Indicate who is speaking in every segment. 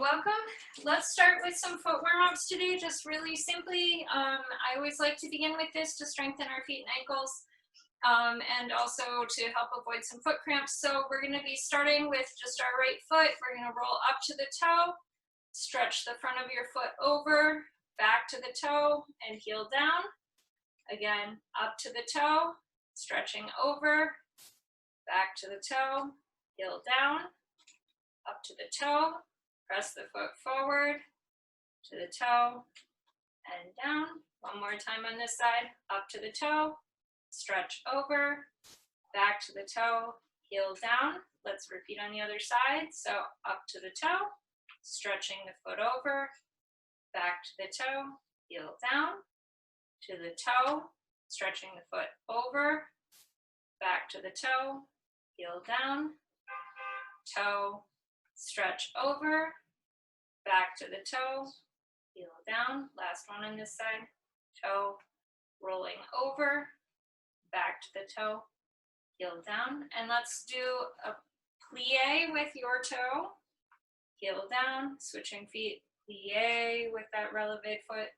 Speaker 1: welcome. Let's start with some foot warm-ups today, just really simply. I always like to begin with this to strengthen our feet and ankles and also to help avoid some foot cramps. So we're going to be starting with just our right foot. We're going to roll up to the toe, stretch the front of your foot over, back to the toe, and heel down. Again, up to the toe, stretching over, back to the toe, heel down, up to the toe, press the foot forward, to the toe, and down. One more time on this side, up to the toe, stretch over, back to the toe, heel down. Let's repeat on the other side. So up to the toe, stretching the foot over, back to the toe, heel down, to the toe, stretching the foot over, back to the toe, heel down, toe, stretch over, back to the toe, heel down. Last one on this side, toe, rolling over, back to the toe, heel down. And let's do a plie with your toe, heel down, switching feet, plie with that releve foot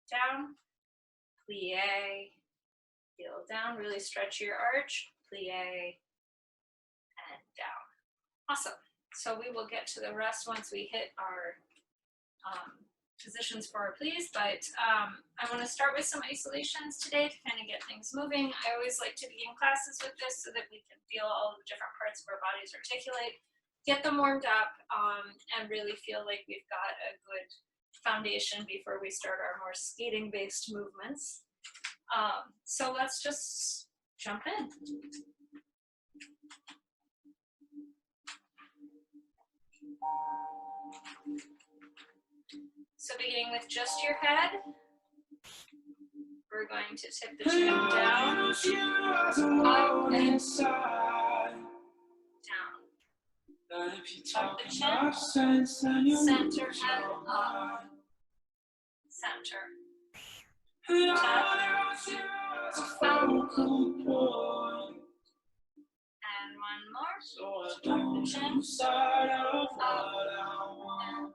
Speaker 1: down, plie, heel down, really stretch your arch, plie, and down. Awesome. So we will get to the rest once we hit our positions for our plies, but I want to start with some isolations today to kind of get things moving. I always like to begin classes with this so that we can feel all the different parts of our bodies articulate, get them warmed up, and really feel like we've got a good foundation before we start our more skating-based movements. So let's just jump in. So beginning with just your head, we're going to tip the chin down, up and down. Tuck the chin, center head up, center. Tap, up, and one more. Tuck the chin, up, and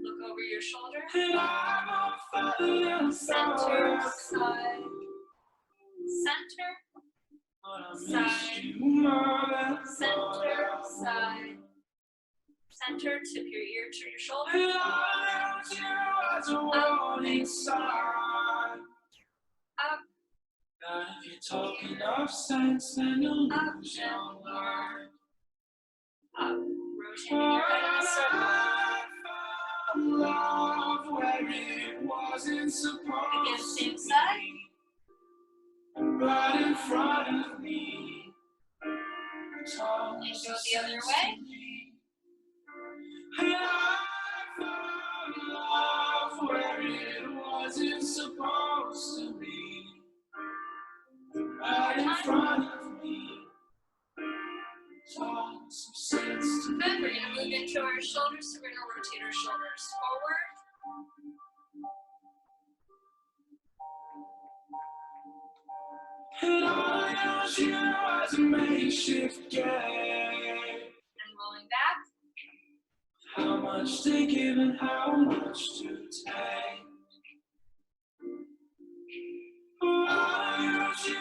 Speaker 1: look over your shoulder. Center, side, center, side, center, tip your ear to your shoulder. Up,
Speaker 2: if you're talking of sense, then you'll lose your word.
Speaker 1: Up, rotating your head in a circle.
Speaker 2: Love where it wasn't supposed
Speaker 1: Again, same side.
Speaker 2: Right in front of me.
Speaker 1: And go the other way.
Speaker 2: And I found love where it wasn't supposed to be. Right in front of me. Talk some sense to
Speaker 1: Good. We're going to move into our shoulders, so we're going to rotate our shoulders forward.
Speaker 2: And I use you as a makeshift game.
Speaker 1: And rolling back.
Speaker 2: How much to give and how much to take. I use you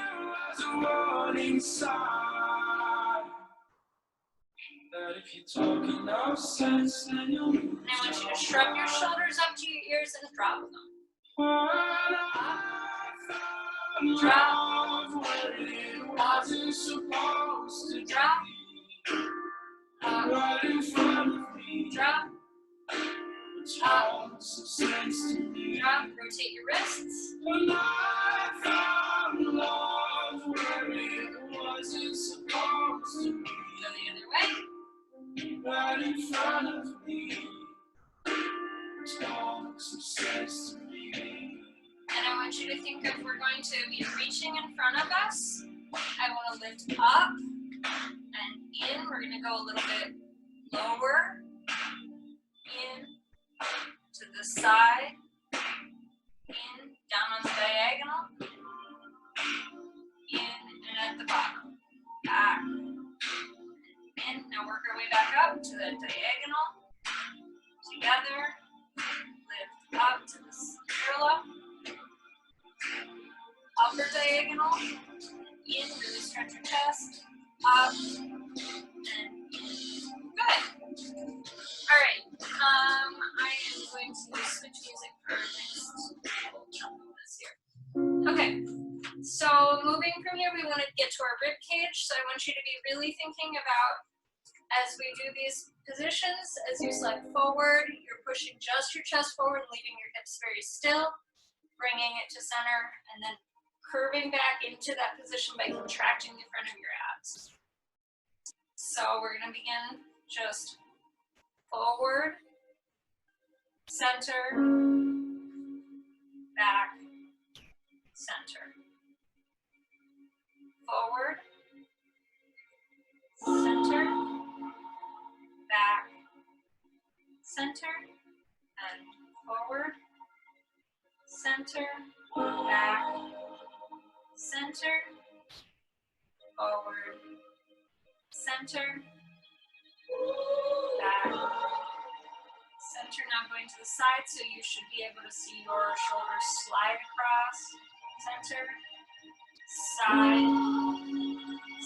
Speaker 2: as a warning sign. That if you're talking of sense, then you'll lose.
Speaker 1: And I want you to shrug your shoulders up to your ears and drop them. Drop.
Speaker 2: Where it wasn't supposed to
Speaker 1: Drop.
Speaker 2: Right in front of me.
Speaker 1: Drop.
Speaker 2: Talk some sense to me.
Speaker 1: Drop. Rotate your wrists.
Speaker 2: And I found love where it wasn't supposed to be.
Speaker 1: Go the other way.
Speaker 2: Right in front of me. Talk some sense to me.
Speaker 1: And I want you to think of we're going to be reaching in front of us. I want to lift up and in. We're going to go a little bit lower. In, to the side. In, down on the diagonal. In, and at the bottom. Back. In. Now work our way back up to the diagonal. together. Lift up to the parallel. Upper diagonal. In, really stretch your chest. Up and in. Good. All right. I am going to switch music for our next little chunk of this here. Okay. So moving from here, we want to get to our rib cage. So I want you to be really thinking about, as we do these positions, as you slide forward, you're pushing just your chest forward, leaving your hips very still, bringing it to center, and then curving back into that position by contracting the front of your abs. So we're going to begin just forward, center, back, center. Forward, center, back, center, and forward, center, back, center, forward, center, back, center. Now going to the side, so you should be able to see your shoulders slide across, center, side,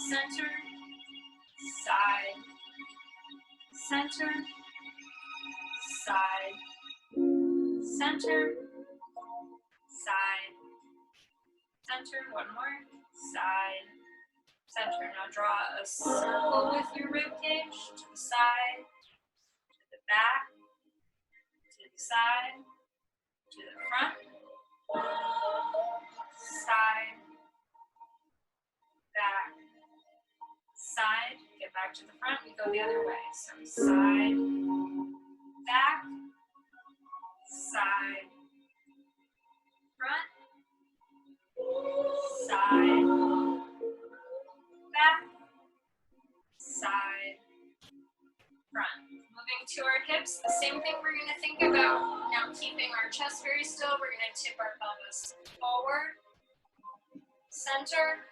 Speaker 1: center, side, center, side, center, side, center. One more, side, center. Now draw a circle with your rib cage to the side, to the back, to the side, to the front, side, back, side. Get back to the front. We go the other way. So side, back, side, front, side, back, side, front. Moving to our hips, the same thing we're going to think about. Now keeping our chest very still, we're going to tip our pelvis forward, center,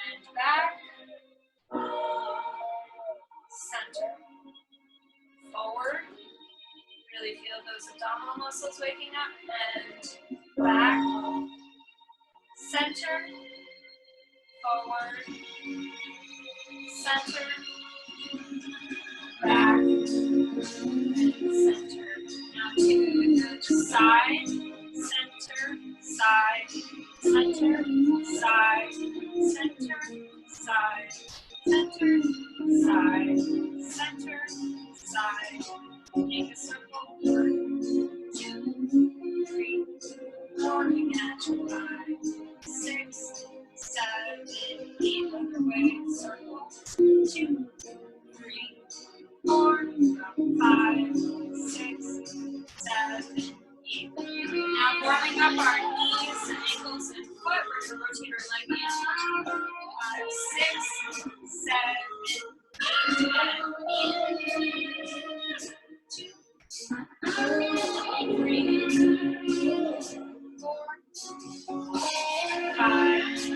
Speaker 1: and back, center, forward. Really feel those abdominal muscles waking up, and back, center, forward, center, back, and center. Now to the side, center, side, center, side, center, side, center, side, center, side. Make a circle. 1, 2, 3, 4. Again. 5, 6, 7, 8. Other way. Circle. 2, 3, 4, 5, 6, 7, 8. Now warming up our knees, ankles, and foot. We're going to rotate our leg in. 5, 6, 7, 8, 2, 3, 4, 5, 6,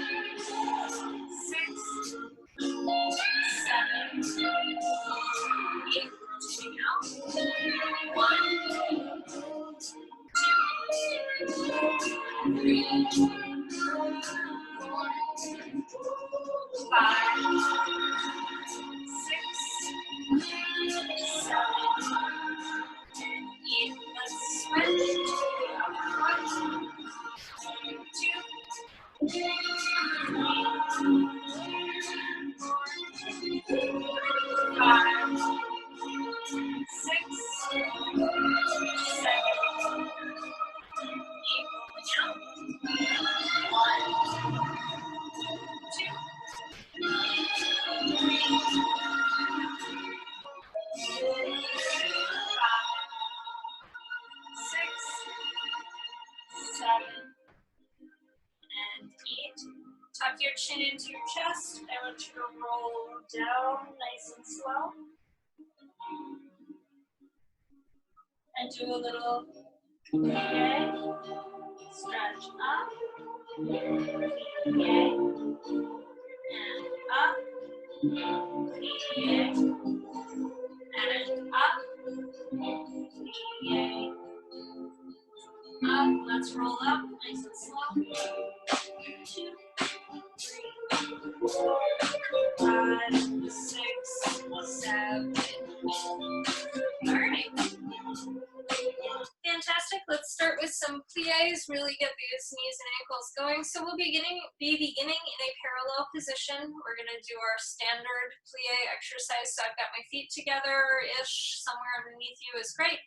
Speaker 1: 7, 8. Rotating out. 1, 2, 3, 4, 5, 6, 7, 8. Let's switch to the other foot. 2, 3, 4, 5, 6, 7, 8. Going out. 1, 2, 3, 4, 5, 6, 7, and 8. Tuck your chin into your chest. I want you to roll down nice and slow. And do a little plie, stretch up, plie, and up, plie, and up, Yay. Up, let's roll up, nice and slow. 2, 3, 4, 5, 6, 7. All right. Fantastic. Let's start with some plies, really get these knees and ankles going. So we'll be beginning in a parallel position. We're going to do our standard plie exercise. So I've got my feet together-ish, somewhere underneath you is great.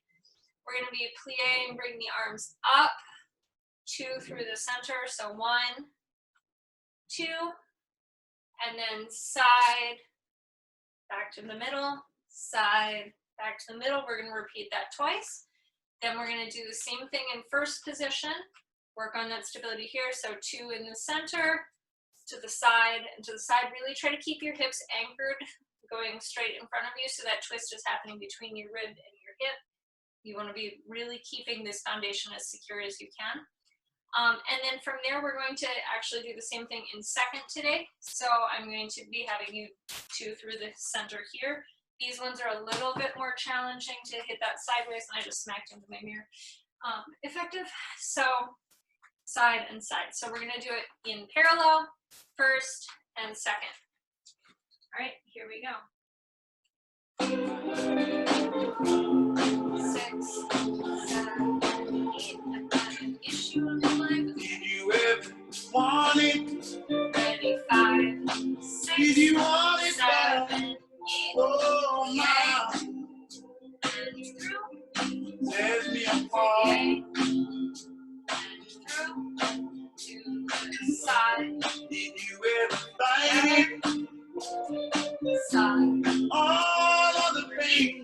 Speaker 1: We're going to be plieing, bring the arms up, 2 through the center. So 1, 2, and then side, back to the middle, side, back to the middle. We're going to repeat that twice. Then we're going to do the same thing in first position, work on that stability here. So 2 in the center, to the side, and to the side. Really try to keep your hips anchored, going straight in front of you, so that twist is happening between your rib and your hip. You want to be really keeping this foundation as secure as you can. And then from there, we're going to actually do the same thing in second today. So I'm going to be having you 2 through the center here. These ones are a little bit more challenging to hit that sideways, and I just smacked into my mirror. Effective. So side and side. So we're going to do it in parallel, first and second. All right, here we go. 6, 7, 8. I've got an issue on the leg.
Speaker 2: Did you ever want it?
Speaker 1: Ready, 5, 6,
Speaker 2: Did you want it
Speaker 1: 7, 8.
Speaker 2: Oh my,
Speaker 1: And through.
Speaker 2: tears me apart.
Speaker 1: Yay. And through. To the side.
Speaker 2: Did you ever fight it?
Speaker 1: Side.
Speaker 2: All of the pain,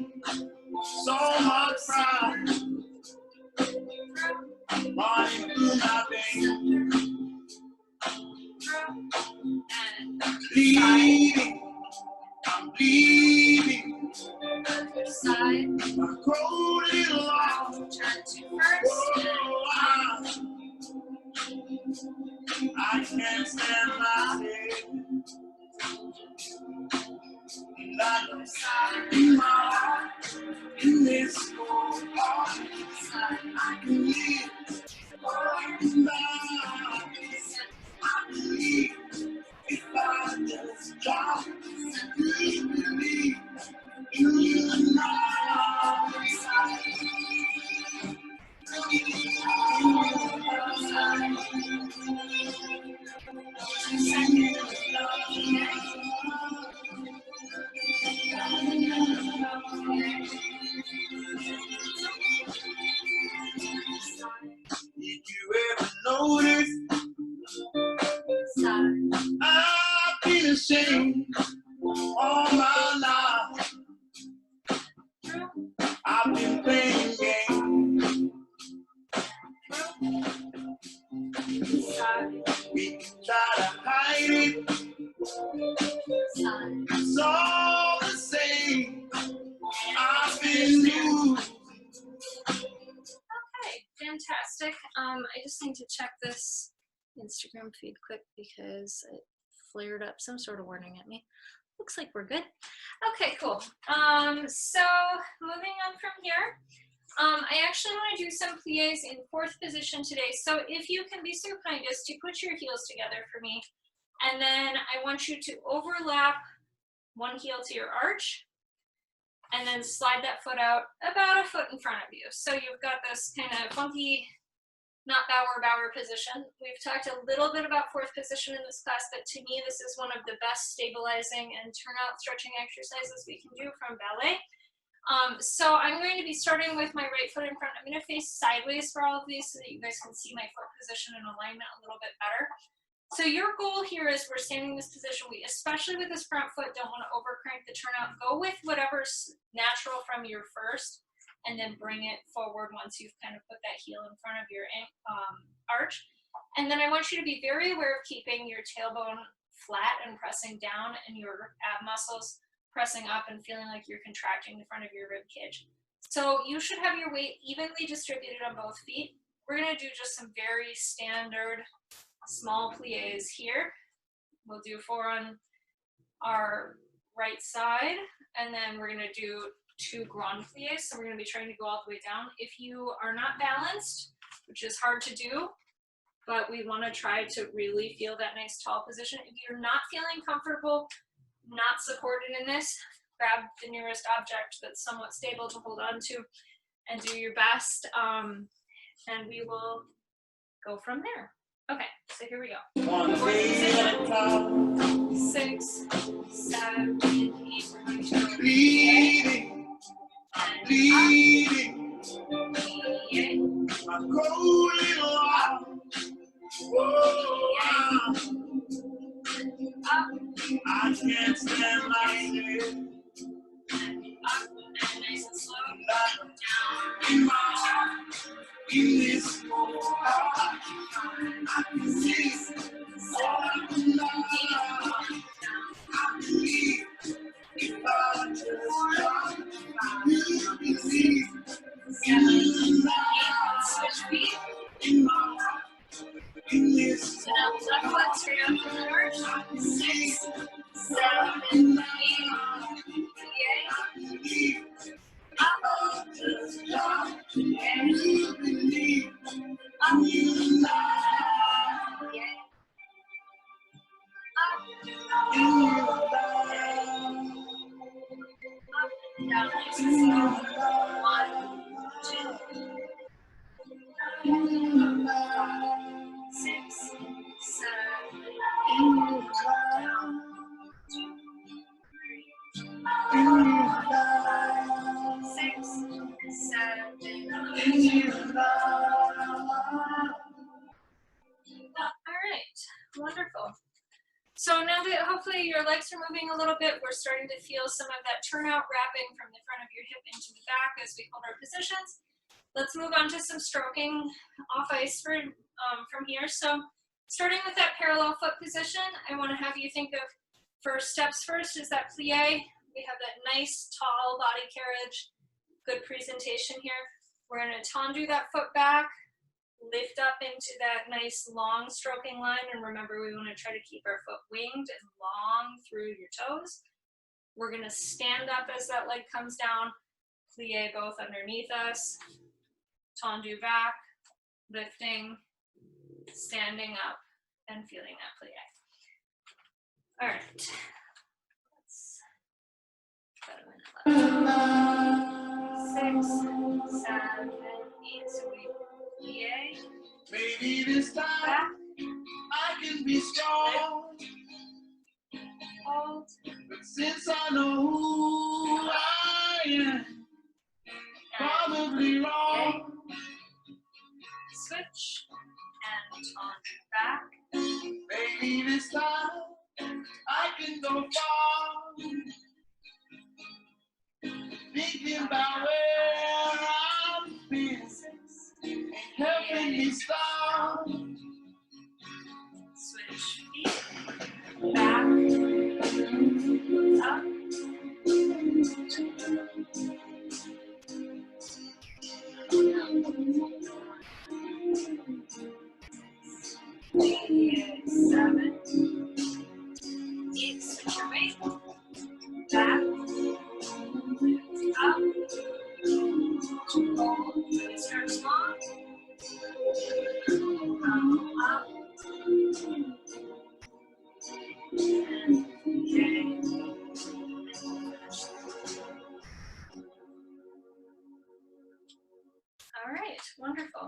Speaker 2: so much pride, running through my veins,
Speaker 1: Through. And
Speaker 2: bleeding, I'm bleeding,
Speaker 1: other side.
Speaker 2: my cold little heart.
Speaker 1: Turn to first.
Speaker 2: Oh, I can't stand myself. Like
Speaker 1: Other side.
Speaker 2: in my heart, in this cold heart, I can live for my I believe if I just try to believe in my Did you ever notice I've been ashamed all my life? I've been playing games. We can try to hide it. It's all the same. I've been used.
Speaker 1: Okay, fantastic. I just need to check this Instagram feed quick because it flared up some sort of warning at me. Looks like we're good. Okay, cool. So moving on from here, I actually want to do some plies in fourth position today. So if you can be so kind as to put your heels together for me, and then I want you to overlap one heel to your arch, and then slide that foot out about a foot in front of you. So you've got this kind of funky, not bower position. We've talked a little bit about fourth position in this class, but to me, this is one of the best stabilizing and turnout stretching exercises we can do from ballet. So I'm going to be starting with my right foot in front. I'm going to face sideways for all of these so that you guys can see my foot position and alignment a little bit better. So your goal here is we're standing in this position. We, especially with this front foot, don't want to overcrank the turnout. Go with whatever's natural from your first, and then bring it forward once you've kind of put that heel in front of your arch. And then I want you to be very aware of keeping your tailbone flat and pressing down, and your ab muscles pressing up and feeling like you're contracting the front of your rib cage. So you should have your weight evenly distributed on both feet. We're going to do just some very standard small plies here. We'll do 4 on our right side, and then we're going to do 2 grand plies, so we're going to be trying to go all the way down. If you are not balanced, which is hard to do, but we want to try to really feel that nice tall position. If you're not feeling comfortable, not supported in this, grab the nearest object that's somewhat stable to hold on to and do your best, and we will go from there. Okay, so here we go. 6, 7, 8, we're going to go
Speaker 2: Bleeding, bleeding, my cold little heart. Whoa, I can't stand myself.
Speaker 1: up, and nice and slow, down,
Speaker 2: In my heart, in this cold heart, I can see all of love. I believe if I just try, you believe in love.
Speaker 1: switch feet.
Speaker 2: In my heart, in this
Speaker 1: So now left foot straight up to the arch. 6, 7, 8, plie, up,
Speaker 2: just try,
Speaker 1: and
Speaker 2: you believe in love.
Speaker 1: plie,
Speaker 2: In love.
Speaker 1: up, down, nice and slow. 1, 2, 6, 7, 8, down, 2, 3, 6, 7, 8. All right, wonderful. So now that hopefully your legs are moving a little bit, we're starting to feel some of that turnout wrapping from the front of your hip into the back as we hold our positions. Let's move on to some stroking off ice from here. So starting with that parallel foot position, I want to have you think of first steps first is that plie. We have that nice tall body carriage, good presentation here. We're going to tendu that foot back, lift up into that nice long stroking line, and remember we want to try to keep our foot winged and long through your toes. We're going to stand up as that leg comes down, plie both underneath us, tendu back, lifting, standing up, and feeling that plie. All right. Let's put a minute left. 6, 7, 8. So we plie.
Speaker 2: Maybe this time I can be strong,
Speaker 1: Hold,
Speaker 2: but since I know who I am, probably wrong.
Speaker 1: switch, and on back.
Speaker 2: Maybe this time I can go far, thinking about where I've been,
Speaker 1: 6,
Speaker 2: and helping me start.
Speaker 1: switch feet, back, up, plie, 7, 8, switch your weight, back, up, hold, start small, up, and plie. All right, wonderful.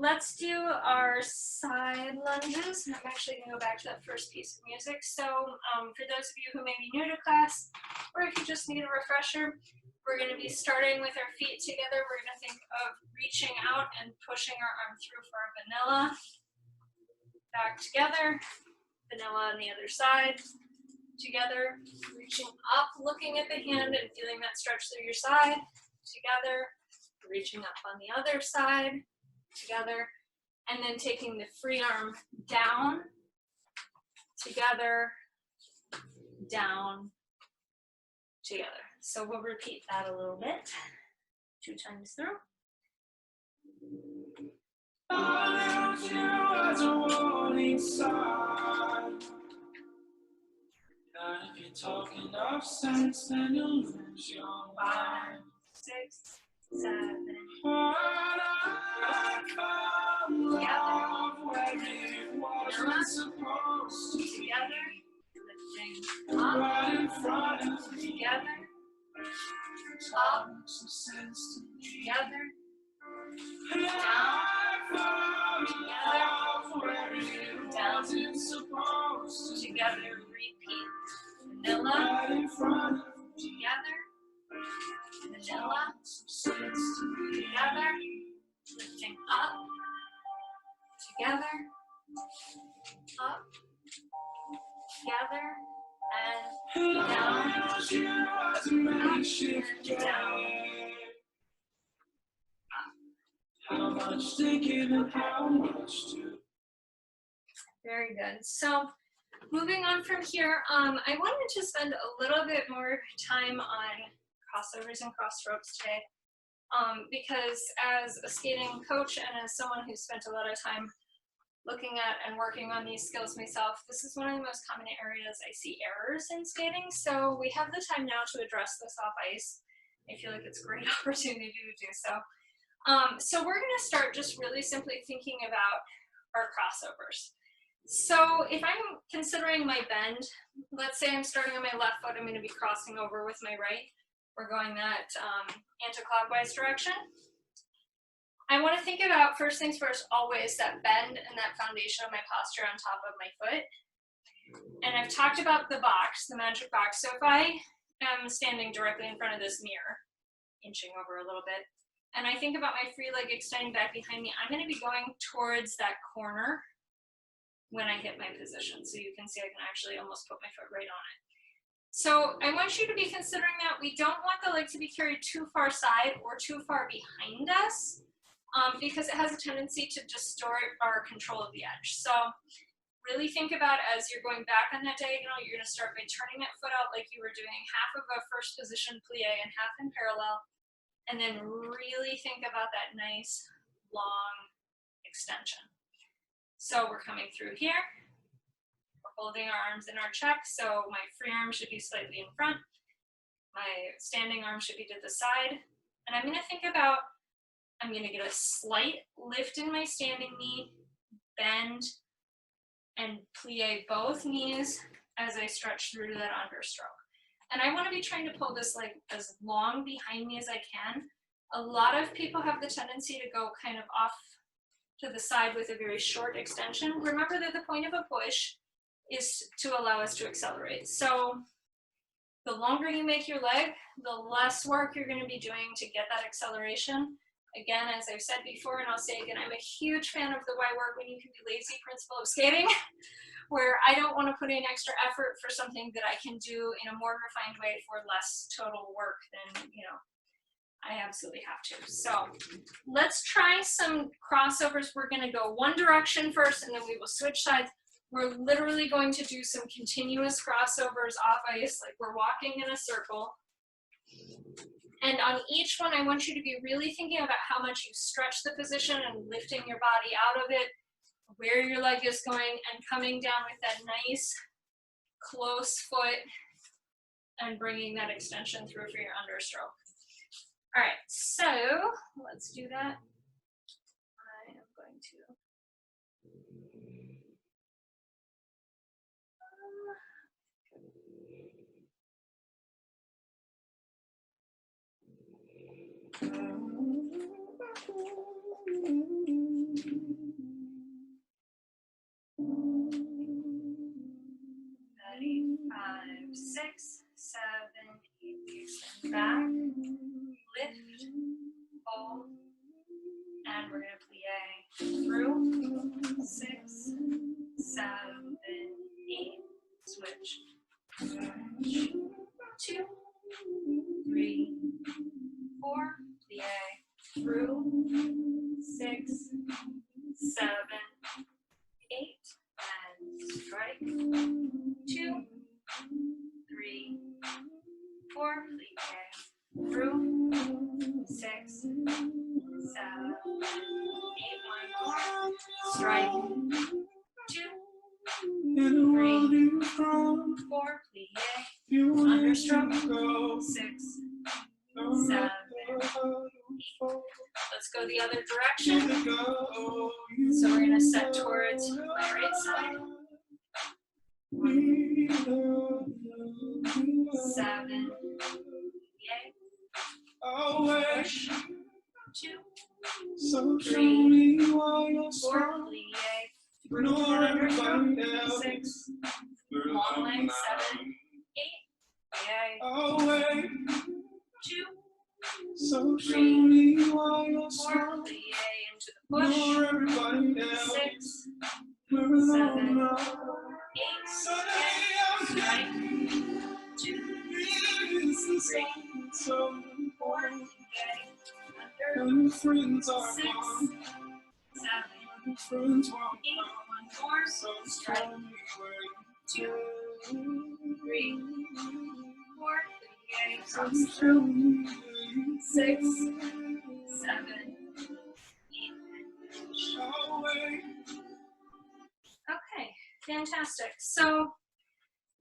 Speaker 1: Let's do our side lunges. I'm actually going to go back to that first piece of music. So for those of you who may be new to class, or if you just need a refresher, we're going to be starting with our feet together. We're going to think of reaching out and pushing our arm through for our vanilla. Back together, vanilla on the other side. Together, reaching up, looking at the hand and feeling that stretch through your side. Together, reaching up on the other side. Together, and then taking the free arm down, together, down, together. So we'll repeat that a little bit, 2 times through.
Speaker 2: I lose you as a warning sign. That if you talk enough sense, then you'll lose your mind.
Speaker 1: 6, 7.
Speaker 2: Love where it wasn't supposed to.
Speaker 1: Together, lifting up,
Speaker 2: Right in front of me.
Speaker 1: together,
Speaker 2: Talk some sense to me.
Speaker 1: together,
Speaker 2: Love where it wasn't supposed to.
Speaker 1: together, repeat. Vanilla,
Speaker 2: Right in front of me.
Speaker 1: together, vanilla,
Speaker 2: Some sense to me.
Speaker 1: together, lifting up, together, up, together, and down,
Speaker 2: Use you as a makeshift
Speaker 1: and down.
Speaker 2: game. How much to give and how much to.
Speaker 1: Very good. So moving on from here, I wanted to spend a little bit more time on crossovers and crossstrokes today, because as a skating coach and as someone who spent a lot of time looking at and working on these skills myself, this is one of the most common areas I see errors in skating. So we have the time now to address this off ice. I feel like it's a great opportunity to do so. So we're going to start just really simply thinking about our crossovers. So if I'm considering my bend, let's say I'm starting on my left foot, I'm going to be crossing over with my right. We're going that anti-clockwise direction. I want to think about, first things first, always that bend and that foundation of my posture on top of my foot. And I've talked about the box, the magic box. So if I am standing directly in front of this mirror, inching over a little bit, and I think about my free leg extending back behind me, I'm going to be going towards that corner when I hit my position. So you can see I can actually almost put my foot right on it. So I want you to be considering that we don't want the leg to be carried too far side or too far behind us, because it has a tendency to distort our control of the edge. So really think about, as you're going back on that diagonal, you're going to start by turning that foot out like you were doing half of a first position plie and half in parallel. And then really think about that nice long extension. So we're coming through here. We're holding our arms in our check. So my free arm should be slightly in front. My standing arm should be to the side. And I'm going to think about, I'm going to get a slight lift in my standing knee, bend, and plie both knees as I stretch through to that understroke. And I want to be trying to pull this leg as long behind me as I can. A lot of people have the tendency to go kind of off to the side with a very short extension. Remember that the point of a push is to allow us to accelerate. So the longer you make your leg, the less work you're going to be doing to get that acceleration. Again, as I've said before, and I'll say again, I'm a huge fan of the why work when you can be lazy principle of skating, where I don't want to put in extra effort for something that I can do in a more refined way for less total work than, I absolutely have to. So let's try some crossovers. We're going to go one direction first, and then we will switch sides. We're literally going to do some continuous crossovers off ice, like we're walking in a circle. And on each one, I want you to be really thinking about how much you stretch the position and lifting your body out of it, where your leg is going, and coming down with that nice close foot and bringing that extension through for your understroke. All right, so let's do that. I am going to. Ready? 5, 6, 7, 8. Extend back, lift, hold, and we're going to plie through. 6, 7, 8. Switch. 2, 3, 4. Plie through. 6, 7, 8. And strike. 2, 3, 4. Plie through. 6, 7, 8. One more. Strike. 2, 3, 4. Plie understroke, 6, 7, 8. Let's go the other direction. So we're going to set towards my right side. 7, yay. Push. 2, 3, 4, plie. Understroke. 6, long leg. 7, 8, yay. 2, 3, 4, plie into the push. 6, 7, 8, right. 2, 3, 4, okay. Under. 6, 7, 8. One more. Strike. 2, 3, 4. Okay. Cross through. 6, 7, 8. Okay, fantastic. So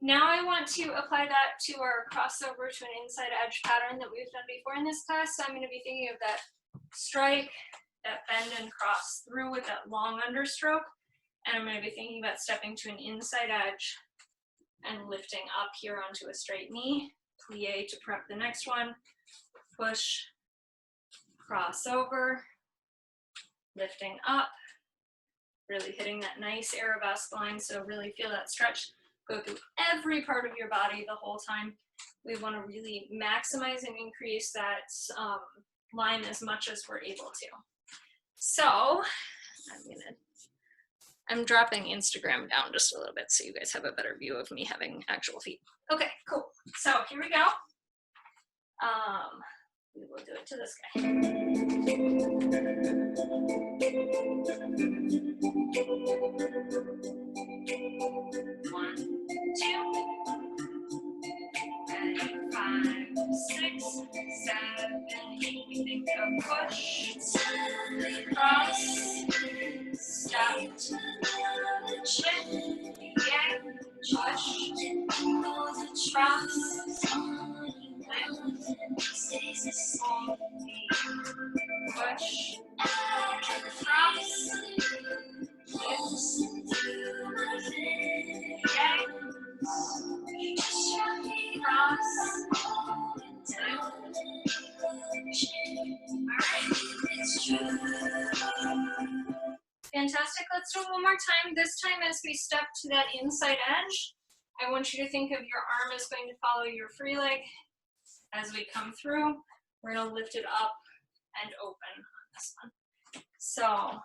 Speaker 1: now I want to apply that to our crossover to an inside edge pattern that we've done before in this class. So I'm going to be thinking of that strike, that bend and cross through with that long understroke. And I'm going to be thinking about stepping to an inside edge and lifting up here onto a straight knee, plie to prep the next one, push, cross over, lifting up, really hitting that nice arabesque line. So really feel that stretch go through every part of your body the whole time. We want to really maximize and increase that line as much as we're able to. So I'm dropping Instagram down just a little bit so you guys have a better view of me having actual feet. Okay, cool. So here we go. We will do it to this guy. 1, 2, 5, 6, 7, 8. We think of push, cross, stop, shift, yeah, push, cross, lift, push, cross, cross. Fantastic. Let's do it one more time. This time as we step to that inside edge, I want you to think of your arm as going to follow your free leg. As we come through, we're going to lift it up and open on this one. So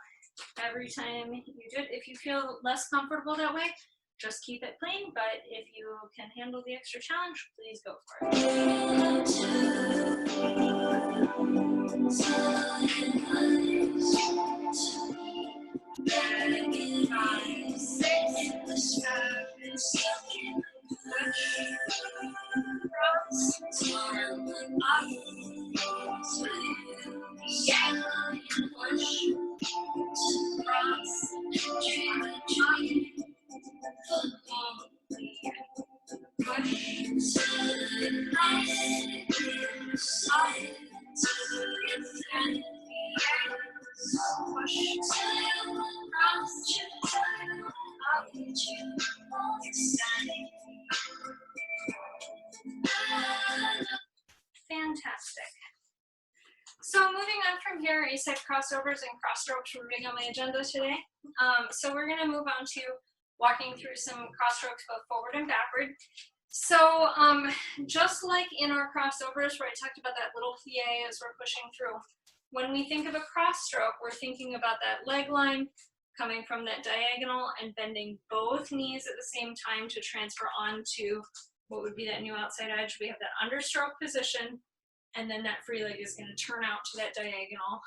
Speaker 1: every time you do it, if you feel less comfortable that way, just keep it plain, but if you can handle the extra challenge, please go for it. 5, 6, 7, push, cross, up, yeah, push, cross, push, fantastic. So moving on from here, I said crossovers and cross strokes were big on my agenda today. So we're going to move on to walking through some cross strokes both forward and backward. So just like in our crossovers where I talked about that little plie as we're pushing through, when we think of a cross stroke, we're thinking about that leg line coming from that diagonal and bending both knees at the same time to transfer onto what would be that new outside edge. We have that understroke position, and then that free leg is going to turn out to that diagonal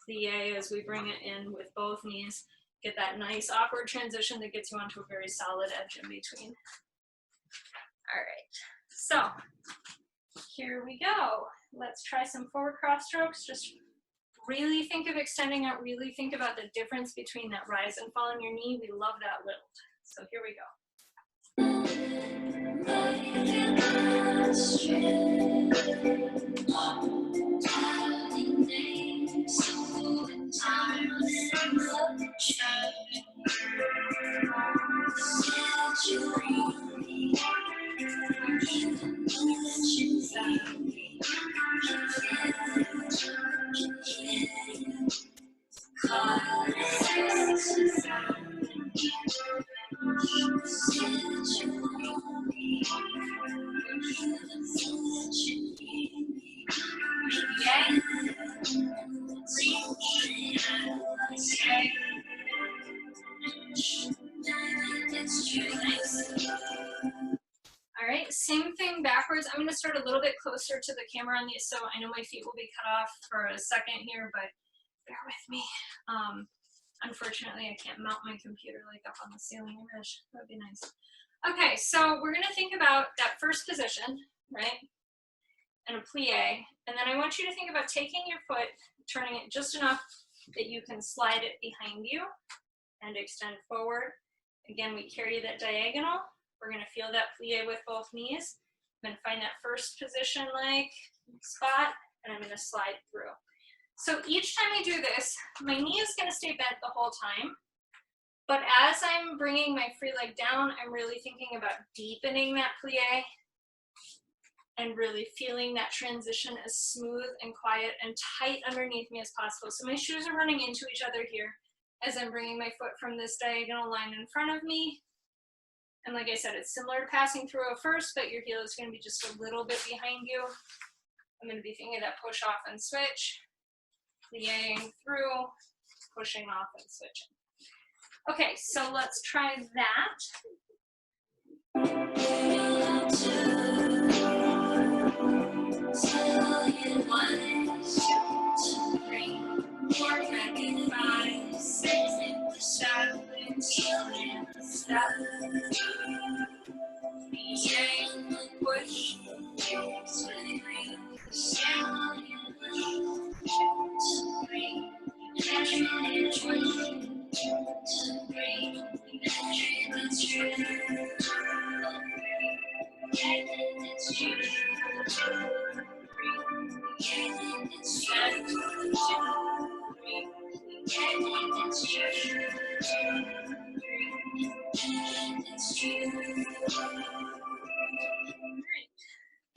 Speaker 1: plie as we bring it in with both knees. Get that nice awkward transition that gets you onto a very solid edge in between. All right, so here we go. Let's try some forward cross strokes. Just really think of extending out, really think about the difference between that rise and fall on your knee. We love that lilt. So here we go. All right, same thing backwards. I'm going to start a little bit closer to the camera on these, so I know my feet will be cut off for a second here, but bear with me. Unfortunately, I can't mount my computer like up on the ceiling. I wish. That would be nice. Okay, so we're going to think about that first position, right? And a plie. And then I want you to think about taking your foot, turning it just enough that you can slide it behind you and extend forward. Again, we carry that diagonal. We're going to feel that plie with both knees. I'm going to find that first position leg spot, and I'm going to slide through. So each time I do this, my knee is going to stay bent the whole time. But as I'm bringing my free leg down, I'm really thinking about deepening that plie and really feeling that transition as smooth and quiet and tight underneath me as possible. So my shoes are running into each other here as I'm bringing my foot from this diagonal line in front of me. And like I said, it's similar to passing through a first, but your heel is going to be just a little bit behind you. I'm going to be thinking that push off and switch, plieing through, pushing off and switching. Okay, so let's try that.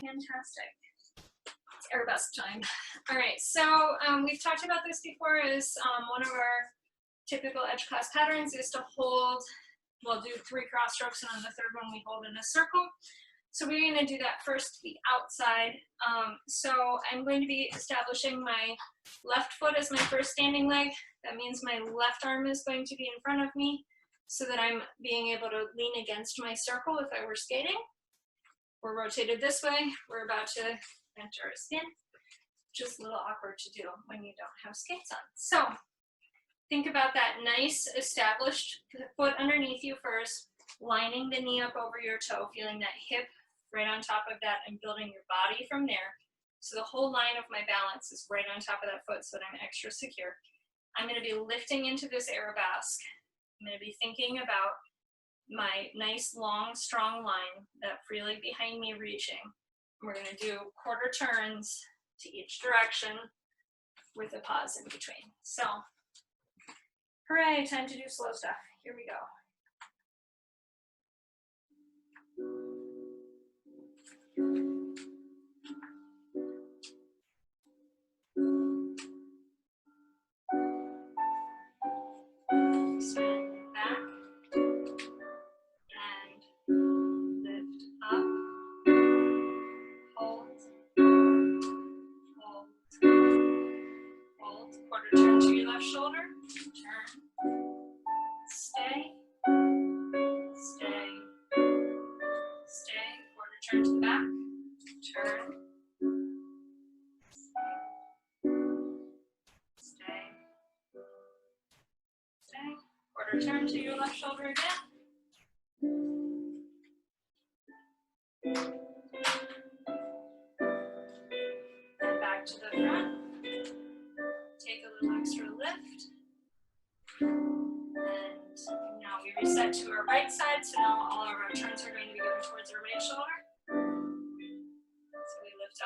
Speaker 1: Fantastic. It's arabesque time. All right, so we've talked about this before. Is one of our typical edge class patterns is to hold, we'll do 3 cross strokes, and on the third one we hold in a circle. So we're going to do that first to the outside. So I'm going to be establishing my left foot as my first standing leg. That means my left arm is going to be in front of me so that I'm being able to lean against my circle if I were skating. We're rotated this way. We're about to enter a spin, which is a little awkward to do when you don't have skates on. So think about that nice established foot underneath you first, lining the knee up over your toe, feeling that hip right on top of that and building your body from there. So the whole line of my balance is right on top of that foot so that I'm extra secure. I'm going to be lifting into this arabesque. I'm going to be thinking about my nice, long, strong line, that free leg behind me reaching. We're going to do quarter turns to each direction with a pause in between. So, hooray, time to do slow stuff. Here we go. Spin back and lift up. Hold, hold, hold. Quarter turn to your left shoulder. Turn. Stay. Stay. Stay. Quarter turn to the back. Turn. Stay. Stay. Quarter turn to your left shoulder again. And back to the front. Take a little extra lift. And now we reset to our right side. So now all of our turns are going to be going towards our right shoulder.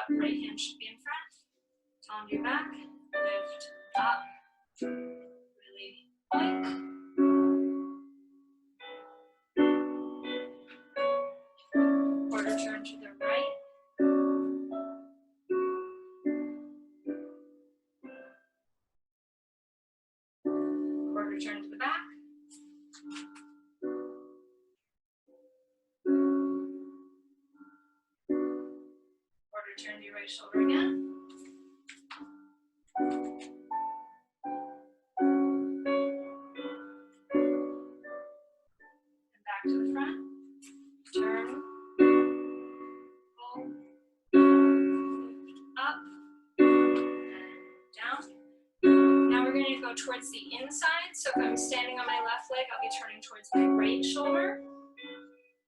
Speaker 1: right hand should be in front. Tendu back, lift up, really oink. Quarter turn to the right. Quarter turn to the back. Quarter turn to your right shoulder again. And back to the front. Turn. Pull. Lift up. And down. Now we're going to go towards the inside. So if I'm standing on my left leg, I'll be turning towards my right shoulder.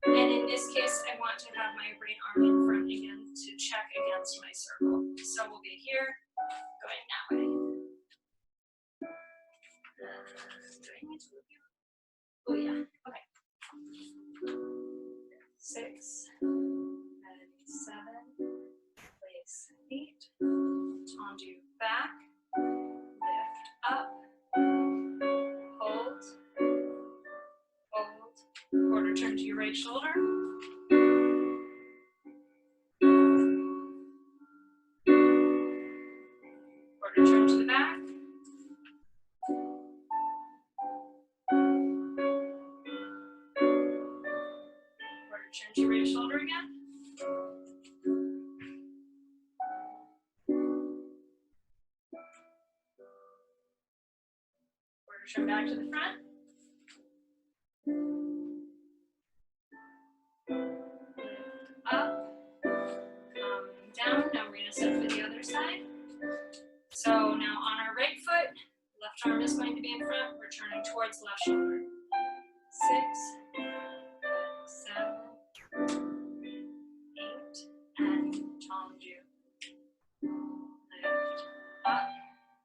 Speaker 1: And in this case, I want to have my right arm in front again to check against my circle. So we'll be here, going that way. Do I need to move you? Oh yeah, okay. 6, and 7, place 8, tendu back, lift up, hold, hold, quarter turn to your right shoulder. Quarter turn to the back. Quarter turn to your right shoulder again. Quarter turn back to the front. Lift up, come down. Now we're going to set for the other side. So now on our right foot, left arm is going to be in front. We're turning towards left shoulder. 6, 7, 8, and tendu. Lift up.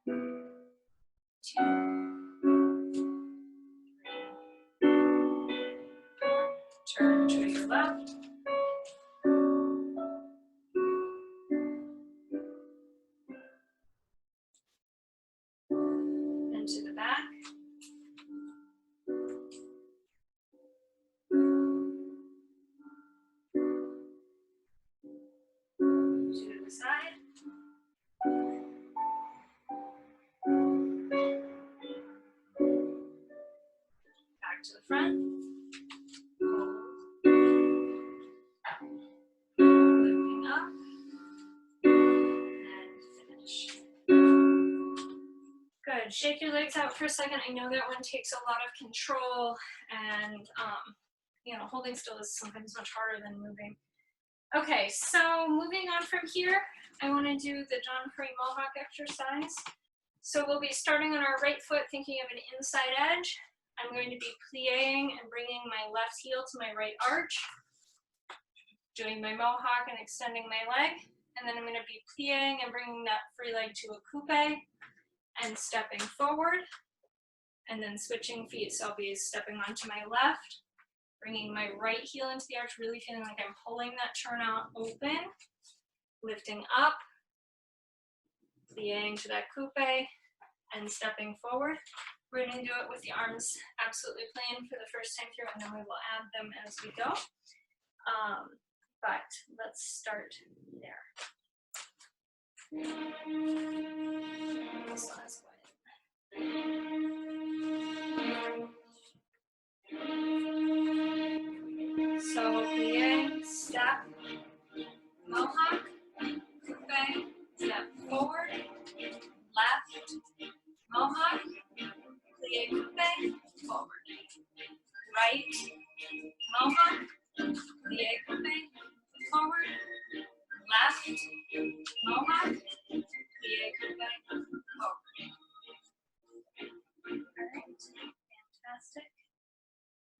Speaker 1: 2, 3, 4. Turn to your left. And to the back. To the side. Back to the front. Hold. Lifting up. And finish. Good. Shake your legs out for a second. I know that one takes a lot of control, and holding still is sometimes much harder than moving. Okay, so moving on from here, I want to do the John Curry Mohawk exercise. So we'll be starting on our right foot, thinking of an inside edge. I'm going to be plieing and bringing my left heel to my right arch, doing my mohawk and extending my leg, and then I'm going to be plieing and bringing that free leg to a coupe and stepping forward, and then switching feet. So I'll be stepping onto my left, bringing my right heel into the arch, really feeling like I'm pulling that turnout open, lifting up, plieing to that coupe, and stepping forward. We're going to do it with the arms absolutely plain for the first time through, and then we will add them as we go. But let's start there. This one is quiet. So plie, step, mohawk, coupe, step forward, left, mohawk, plie, coupe, forward, right, mohawk, plie, coupe, forward, left, mohawk, plie, coupe, forward. Alright, fantastic.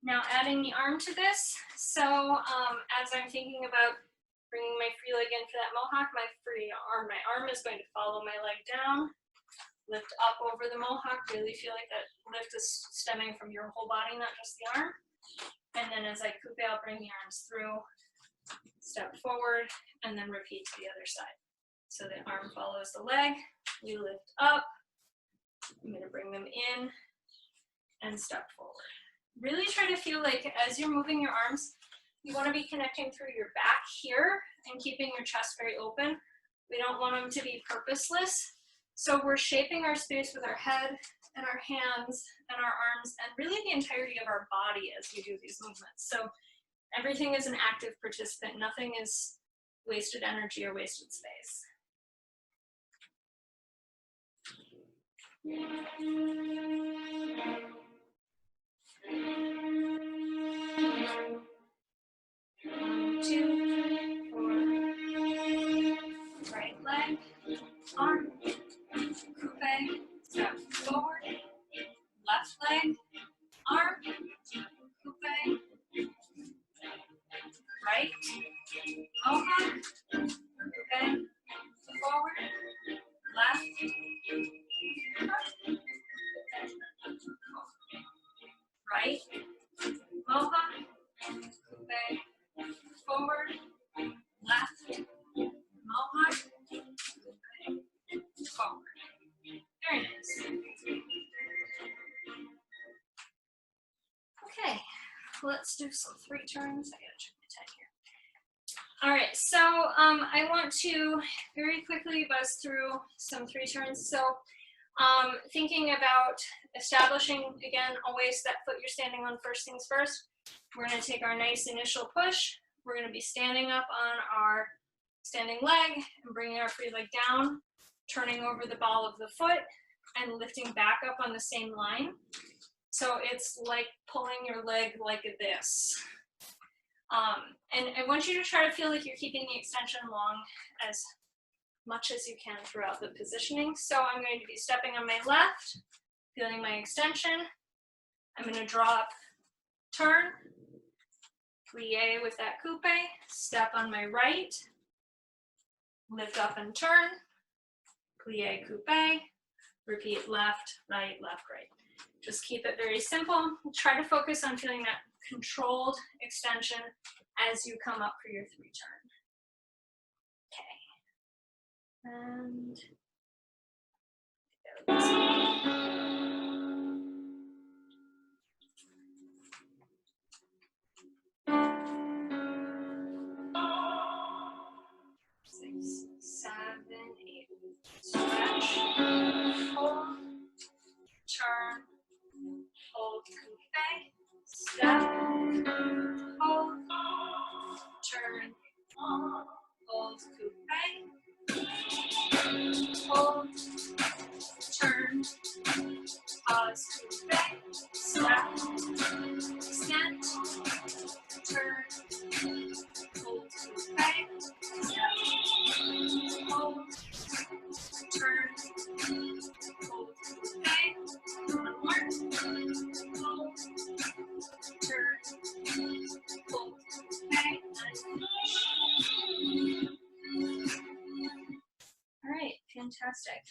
Speaker 1: Now adding the arm to this. So as I'm thinking about bringing my free leg in for that mohawk, my arm is going to follow my leg down, lift up over the mohawk, really feel like that lift is stemming from your whole body, not just the arm. And then as I coupe, I'll bring the arms through step forward, and then repeat to the other side. So the arm follows the leg, we lift up, I'm gonna bring them in and step forward. Really try to feel like as you're moving your arms, you wanna be connecting through your back here and keeping your chest very open. We don't want them to be purposeless. So we're shaping our space with our head and our hands and our arms and really the entirety of our body as we do these movements. So everything is an active participant. Nothing is wasted energy or wasted space. Two, four. Right leg, arm, coupe, step forward. Left leg, arm, coupe, right, mohawk, coupe, forward, left, right, mohawk, coupe, forward, left, mohawk, coupe, forward. Very nice. Okay, let's do some 3 turns. I gotta check my time here. All right, so I want to very quickly buzz through some 3 turns. So thinking about establishing, again, always that foot you're standing on first things first. We're gonna take our nice initial push. We're gonna be standing up on our standing leg and bringing our free leg down, turning over the ball of the foot and lifting back up on the same line. So it's like pulling your leg like this. And I want you to try to feel like you're keeping the extension long as much as you can throughout the positioning. So I'm going to be stepping on my left, feeling my extension. I'm going to drop, turn, plie with that coupe, step on my right, lift up and turn, plie coupe, repeat left, right, right. Just keep it very simple. Try to focus on feeling that controlled extension as you come up for your 3 turn. Okay. And 6, 7, 8. Stretch, hold, turn, hold, coupe, step, hold, turn, hold, coupe, hold, turn, pause, coupe, step, extend, turn, hold, coupe, step, hold, turn, hold, coupe, one more, hold, turn, hold, coupe, all right, fantastic.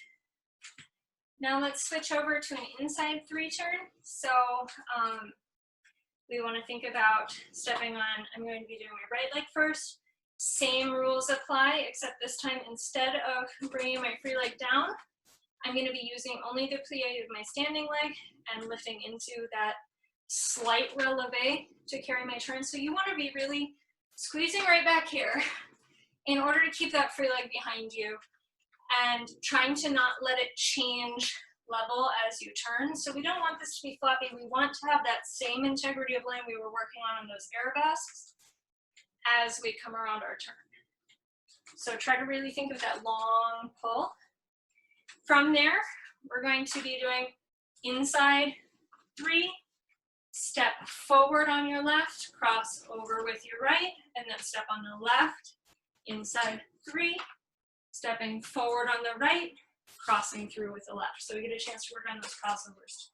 Speaker 1: Now let's switch over to an inside 3 turn. So we want to think about stepping on, I'm going to be doing my right leg first. Same rules apply, except this time instead of bringing my free leg down, I'm going to be using only the plie of my standing leg and lifting into that slight releve to carry my turn. So you want to be really squeezing right back here in order to keep that free leg behind you and trying to not let it change level as you turn. So we don't want this to be floppy. We want to have that same integrity of line we were working on those arabesques as we come around our turn. So try to really think of that long pull. From there, we're going to be doing inside 3, step forward on your left, cross over with your right, and then step on the left, inside 3, stepping forward on the right, crossing through with the left. So we get a chance to work on those crossovers.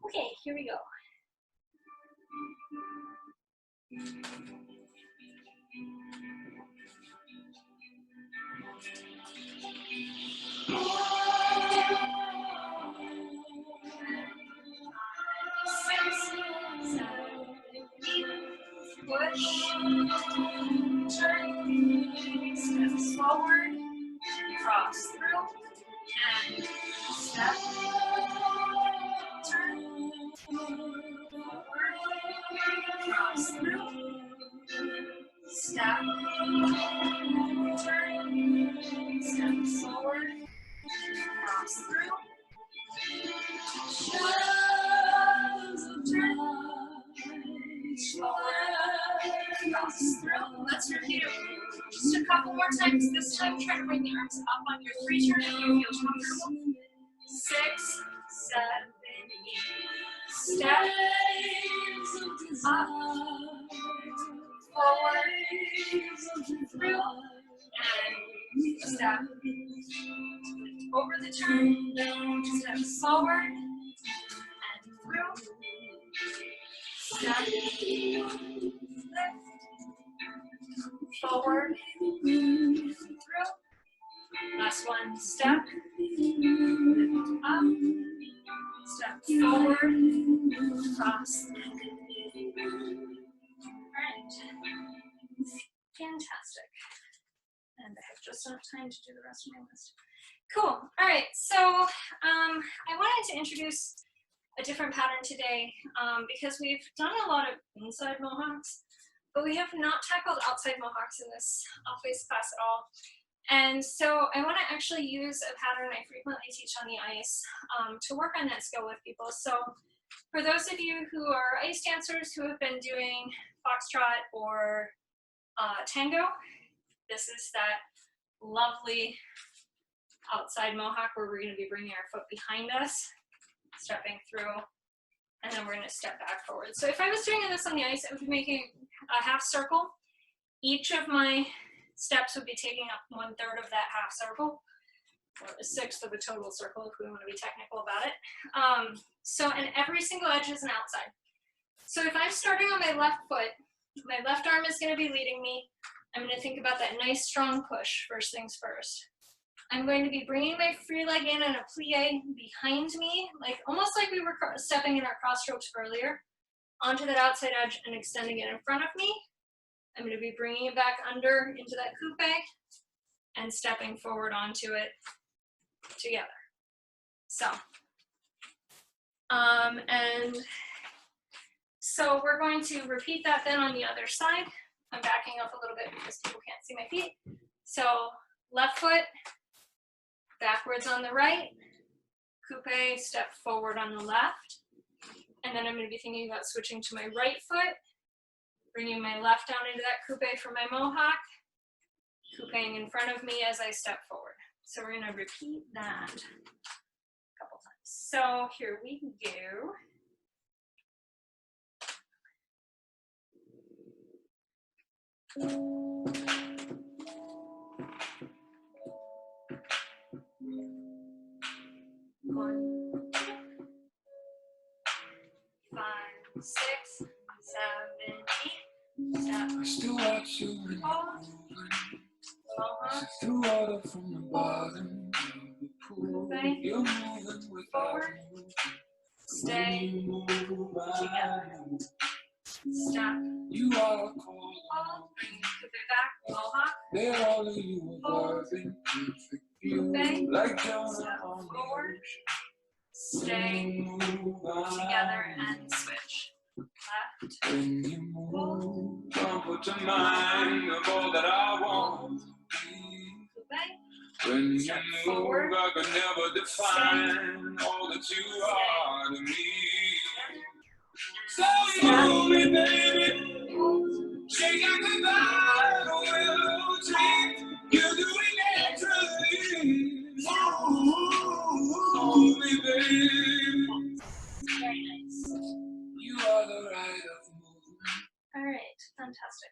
Speaker 1: Okay, here we go. Push, step, turn, forward, cross through, step, turn, step forward, cross through, shadows of turn, forward, cross through. Let's repeat it just a couple more times. This time, try to bring the arms up on your free turn if you feel comfortable. 6, 7, 8. Step, up, forward, through, and step. Over the turn, step forward, and through. Step, lift, forward, through. Last one, step, lift up, step forward, cross. Alright, fantastic. And I have just enough time to do the rest of my list. Cool, alright, so I wanted to introduce a different pattern today because we've done a lot of inside mohawks, but we have not tackled outside mohawks in this off-face class at all. And so I want to actually use a pattern I frequently teach on the ice to work on that skill with people. So for those of you who are ice dancers who have been doing foxtrot or tango, this is that lovely outside mohawk where we're going to be bringing our foot behind us, stepping through, and then we're going to step back forward. So if I was doing this on the ice, I would be making a half circle. Each of my steps would be taking up 1/3 of that half circle, or a 1/6 of a total circle if we want to be technical about it. And every single edge is an outside. So if I'm starting on my left foot, my left arm is going to be leading me. I'm going to think about that nice strong push, first things first. I'm going to be bringing my free leg in and a plie behind me, like almost like we were stepping in our cross strokes earlier, onto that outside edge and extending it in front of me. I'm going to be bringing it back under into that coupe and stepping forward onto it together. So, so we're going to repeat that then on the other side. I'm backing up a little bit because people can't see my feet. So left foot, backwards on the right, coupe, step forward on the left. And then I'm going to be thinking about switching to my right foot, bringing my left down into that coupe for my mohawk, couping in front of me as I step forward. So we're going to repeat that a couple times. So here we go. One, 5, 6, 7, 8. Step.
Speaker 2: I still watch you when you're moving. The water from the bottom of the pool. You're moving without moving.
Speaker 1: Stay together. Step.
Speaker 2: You are cold.
Speaker 1: Bring the coupe back. Mohawk.
Speaker 2: They're all of you absorbing perfect view. Like Jonah on the
Speaker 1: Forward.
Speaker 2: ocean.
Speaker 1: Stay together and switch. Left.
Speaker 2: When you move, don't put to mind of all that I want. When you
Speaker 1: Step
Speaker 2: move,
Speaker 1: forward.
Speaker 2: I could never define all that you are to me. So move me, baby. Shake out the bottle, willow tree. You're doing naturally. Move me, baby.
Speaker 1: Very nice.
Speaker 2: You are the right of movement.
Speaker 1: All right, fantastic.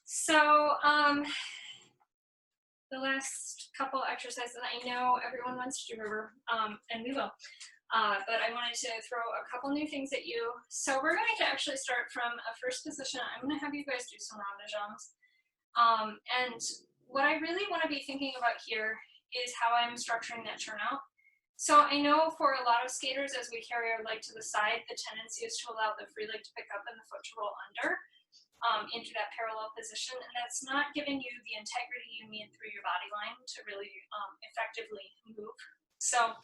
Speaker 1: So, the last couple exercises, I know everyone wants to do river, and we will. But I wanted to throw a couple new things at you. So we're going to actually start from a first position. I'm going to have you guys do some rondejams. And what I really want to be thinking about here is how I'm structuring that turnout. So I know for a lot of skaters, as we carry our leg to the side, the tendency is to allow the free leg to pick up and the foot to roll under into that parallel position. And that's not giving you the integrity you need through your body line to really effectively move. So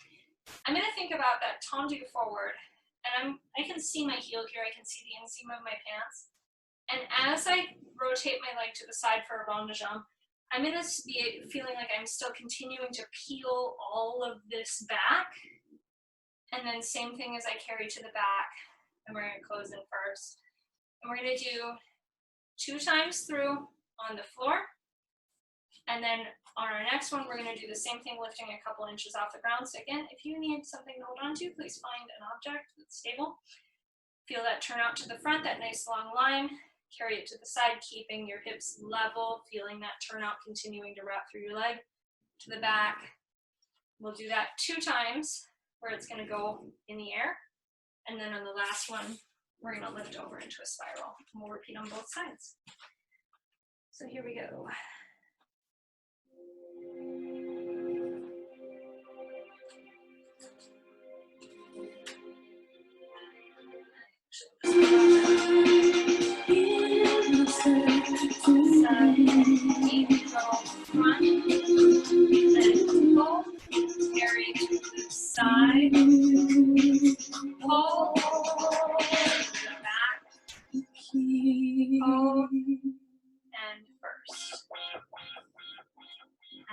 Speaker 1: I'm going to think about that tendu forward, and I can see my heel here. I can see the inseam of my pants. And as I rotate my leg to the side for a rond de jambe, I'm going to be feeling like I'm still continuing to peel all of this back. And then same thing as I carry to the back, and we're going to close in first. And we're going to do 2 times through on the floor. And then on our next one, we're going to do the same thing, lifting a couple inches off the ground. So again, if you need something to hold on to, please find an object that's stable. Feel that turn out to the front, that nice long line. Carry it to the side, keeping your hips level, feeling that turnout continuing to wrap through your leg. To the back. We'll do that 2 times, where it's going to go in the air. And then on the last one, we're going to lift over into a spiral. And we'll repeat on both sides. So here we go. Carry to the side, pull, back, pull, and first.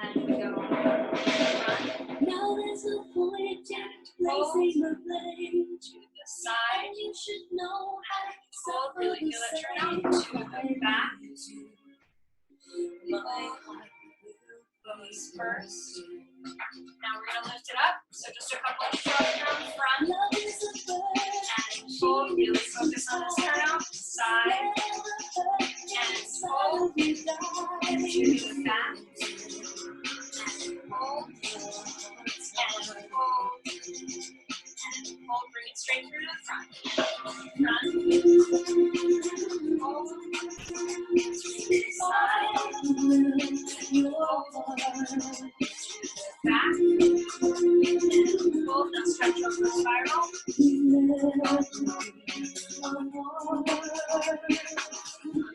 Speaker 1: And we go front. Now there's a point placing the blade to the side. You should know how to pull, really feel it turn out to the back. My heart goes first. Now we're going to lift it up, so just a couple of strokes from front, and pull, really focus on this turnout, side, and pull, to the back, and pull, and pull, and pull, bring it straight through to the front, pull, side, pull, back, pull, now stretch over the spiral,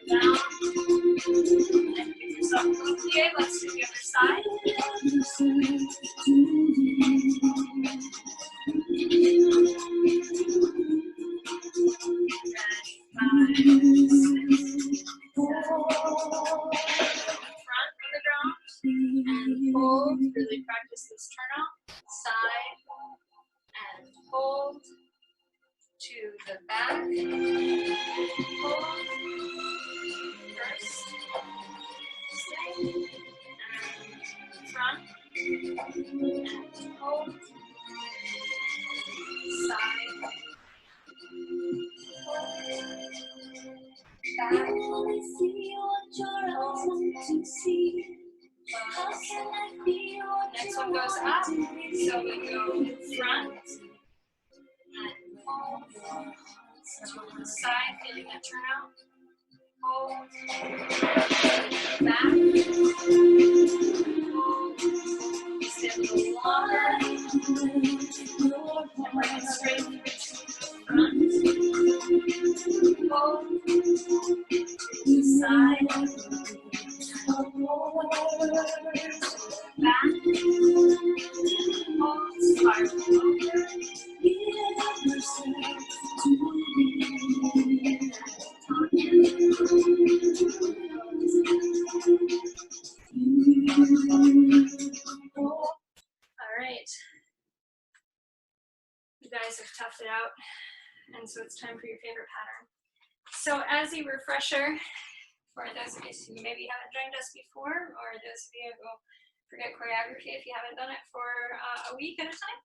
Speaker 1: down, and give yourself a little plie. Let's do the other side. Front on the ground, and pull, really practice this turnout, side, and hold, to the back, pull, first, second, and front, and hold, side, back, see what your eyes want to see. How can I be what next one goes up, so we go front, and hold, to the side, feeling that turn out, hold, back, hold, stay a little longer, and bring it straight through to the front, hold, side, back, hold, spiral over, all right, you guys have toughed it out, and so it's time for your favorite pattern. So as a refresher, for those of you who maybe haven't joined us before, or those of you who forget choreography if you haven't done it for a week at a time,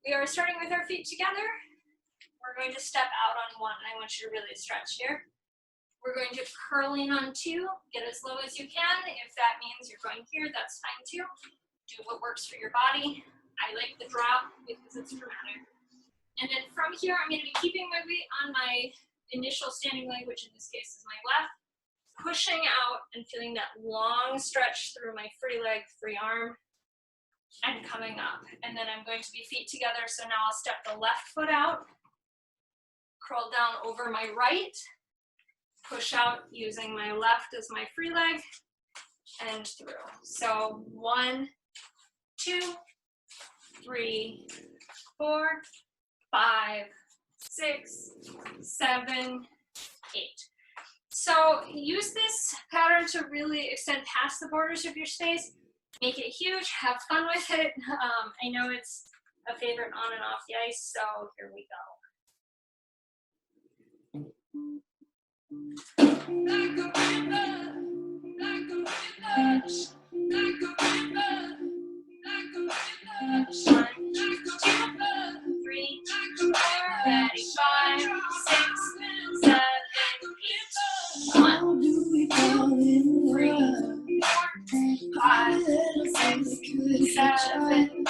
Speaker 1: we are starting with our feet together. We're going to step out on 1. I want you to really stretch here. We're going to curl in on 2, get as low as you can. If that means you're going here, that's fine too. Do what works for your body. I like the drop because it's dramatic. And then from here, I'm going to be keeping my weight on my initial standing leg, which in this case is my left, pushing out and feeling that long stretch through my free leg, free arm, and coming up. And then I'm going to be feet together. So now I'll step the left foot out, curl down over my right, push out using my left as my free leg, and through. So 1, 2, 3, 4, 5, 6, 7, 8. So use this pattern to really extend past the borders of your space. Make it huge, have fun with it. I know it's a favorite on and off the ice, so here we go. Like a river, like a river, like a river, like a river. 1, 2, 3, 4, 5, 6, 7, 8. 1, 2, 3, 4, 5, 6, 7, 8.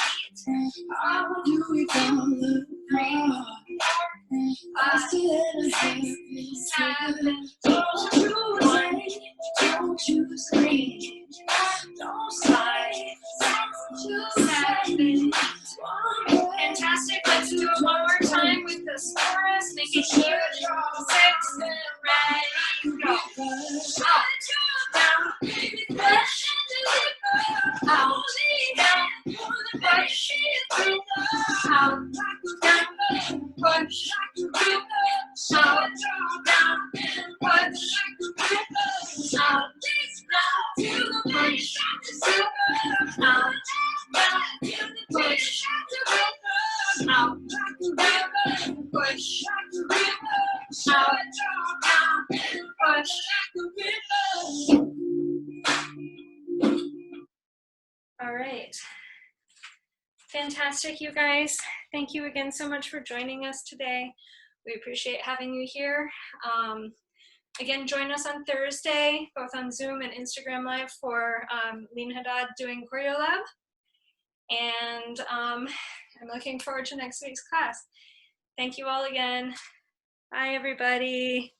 Speaker 1: How do we fall apart? 5, 6, 7, 8. Don't you wait, don't you scream, don't slide, don't you 7, 8. Fantastic. Let's do it one more time with the chorus. Make it huge. 6, ready, go. Up, down, push, out, down, push, out, down, push, out, down, push, out, push, out, push, out, push. All right. Fantastic, you guys. Thank you again so much for joining us today. We appreciate having you here. Again, join us on Thursday, both on Zoom and Instagram Live for Lean Haddad doing Choreo Lab. And I'm looking forward to next week's class. Thank you all again. Bye, everybody.